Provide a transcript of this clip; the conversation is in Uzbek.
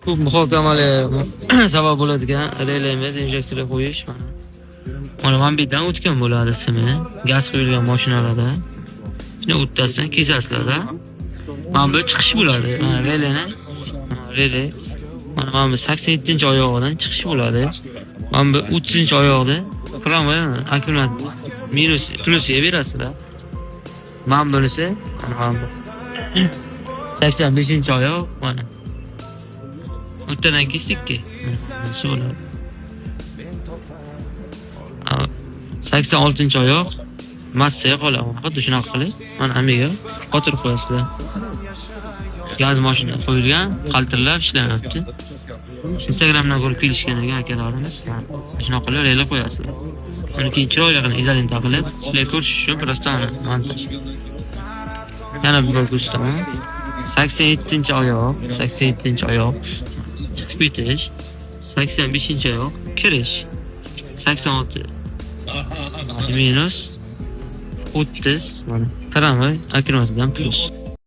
ko'p muhokamali sabab bo'ladigan relay emas, injektorga qo'yish mana. Mana manbitdan o'tgan bo'ladi simi, gaz quyilgan mashinalarda. Shuni o'ttasidan kesasizlar-da. Mana bu chiqish bo'ladi. Mana relayni, relay. Mana bu 87-oyog'idan chiqish bo'ladi. Mana bu 30-oyoqda qirama akkumulyator minus plusga berasizlar. Mana bunisi, mana bu 85-oyoq mana. O'ttadan kesdikki. Shu bo'ladi. 86-oyoq massaga qoladi. Xuddi shunaqa qilib, mana amiga qotirib qo'yasizlar. Gaz mashina qo'yilgan, qaltirlab ishlanadi. Instagramdan ko'rib kelishgan ekan akalarimiz. Shunaqa qilib relay qo'yasizlar. Uni keyin chiroyli qilib izolenta qilib, sizlar ko'rish uchun просто montaj. Yana bir ko'rsataman. 87-oyoq, 87-oyoq chiqib ketish, 85-oyoq kirish. 86 minus 30 mana. Qaramoy akkumulyatordan plus.